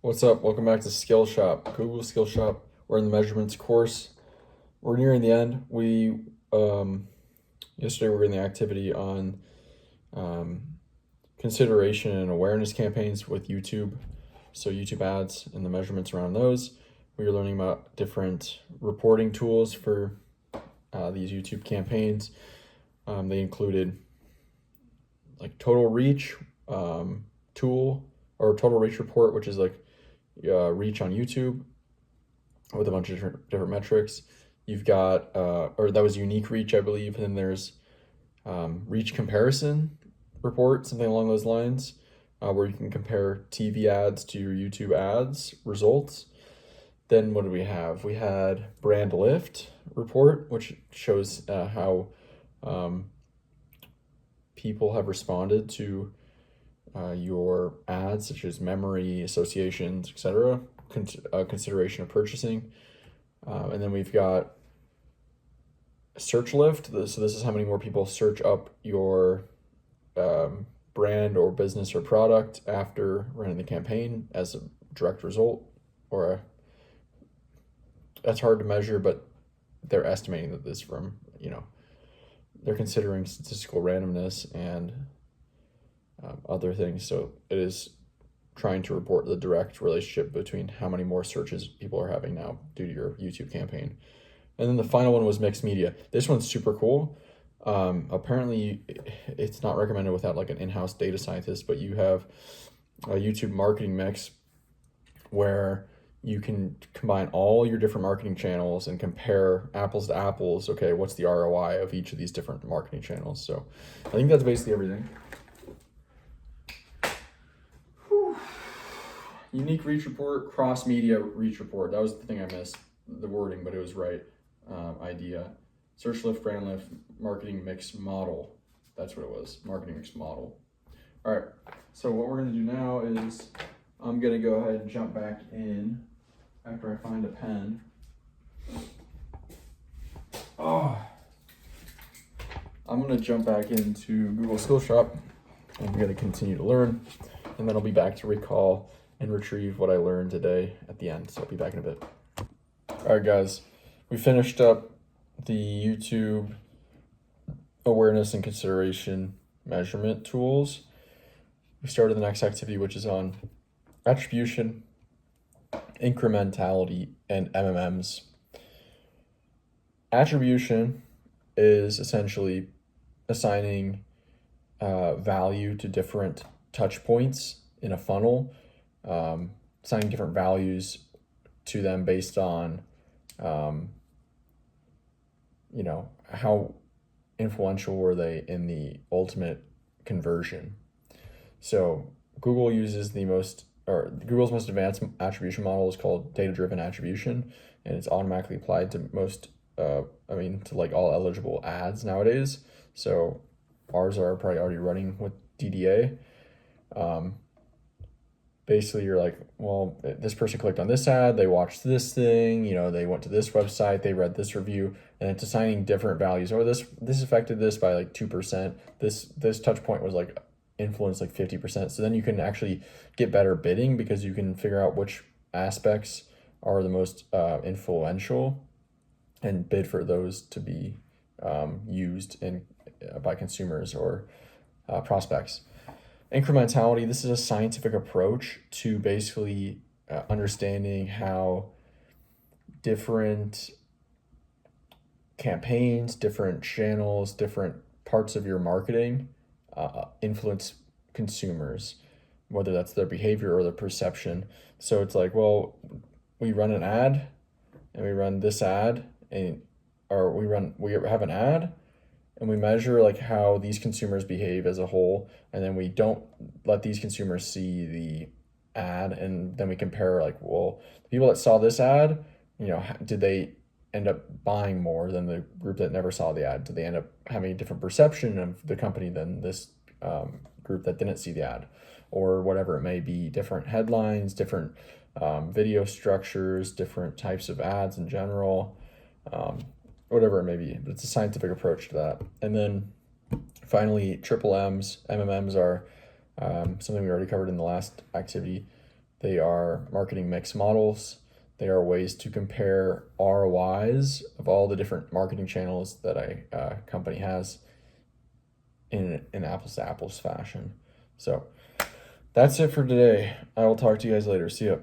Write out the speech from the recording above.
What's up? Welcome back to Skill Shop, Google Skill Shop. We're in the measurements course. We're nearing the end. Yesterday we were in the activity on consideration and awareness campaigns with YouTube. So YouTube ads and the measurements around those. We were learning about different reporting tools for these YouTube campaigns. They included like total reach tool or total reach report, which is like reach on YouTube with a bunch of different metrics. You've got, or that was unique reach, I believe. And then there's reach comparison report, something along those lines, where you can compare TV ads to your YouTube ads results. Then what do we have? We had brand lift report, which shows how people have responded to your ads, such as memory, associations, etc., consideration of purchasing. And then we've got search lift. So this is how many more people search up your brand or business or product after running the campaign as a direct result. That's hard to measure, but they're estimating that this from, they're considering statistical randomness and other things. So it is trying to report the direct relationship between how many more searches people are having now due to your YouTube campaign. And then the final one was mixed media. This one's super cool. Apparently it's not recommended without like an in-house data scientist, but you have a YouTube marketing mix where you can combine all your different marketing channels and compare apples to apples. Okay, what's the ROI of each of these different marketing channels? So I think that's basically everything. Unique reach report, cross media reach report. That was the thing I missed, the wording, but it was right. Idea. Search lift, brand lift, marketing mix model. That's what it was, marketing mix model. All right, so what we're gonna do now is I'm gonna go ahead and jump back in after I find a pen. I'm gonna jump back into Google Skill Shop. I'm gonna continue to learn, and then I'll be back to recall and retrieve what I learned today at the end. So I'll be back in a bit. All right, guys, we finished up the YouTube awareness and consideration measurement tools. We started the next activity, which is on attribution, incrementality, and MMMs. Attribution is essentially assigning value to different touch points in a funnel, assigning different values to them based on how influential were they in the ultimate conversion. So Google's most advanced attribution model is called data-driven attribution, and it's automatically applied to to like all eligible ads nowadays. So ours are probably already running with DDA. Basically you're like, well, this person clicked on this ad, they watched this thing, they went to this website, they read this review, and it's assigning different values. Or this affected this by like 2%. This touch point was like influenced like 50%. So then you can actually get better bidding because you can figure out which aspects are the most influential and bid for those to be used by consumers or prospects. Incrementality, this is a scientific approach to basically understanding how different campaigns, different channels, different parts of your marketing influence consumers, whether that's their behavior or their perception. So it's like, well, we run an ad and we run this ad we have an ad and we measure like how these consumers behave as a whole, and then we don't let these consumers see the ad, and then we compare like, well, the people that saw this ad, did they end up buying more than the group that never saw the ad? Did they end up having a different perception of the company than this group that didn't see the ad, or whatever it may be? Different headlines, different video structures, different types of ads in general, whatever it may be. But it's a scientific approach to that. And then finally, triple M's, MMMs are something we already covered in the last activity. They are marketing mix models. They are ways to compare ROIs of all the different marketing channels that a company has in an apples to apples fashion. So that's it for today. I will talk to you guys later. See ya.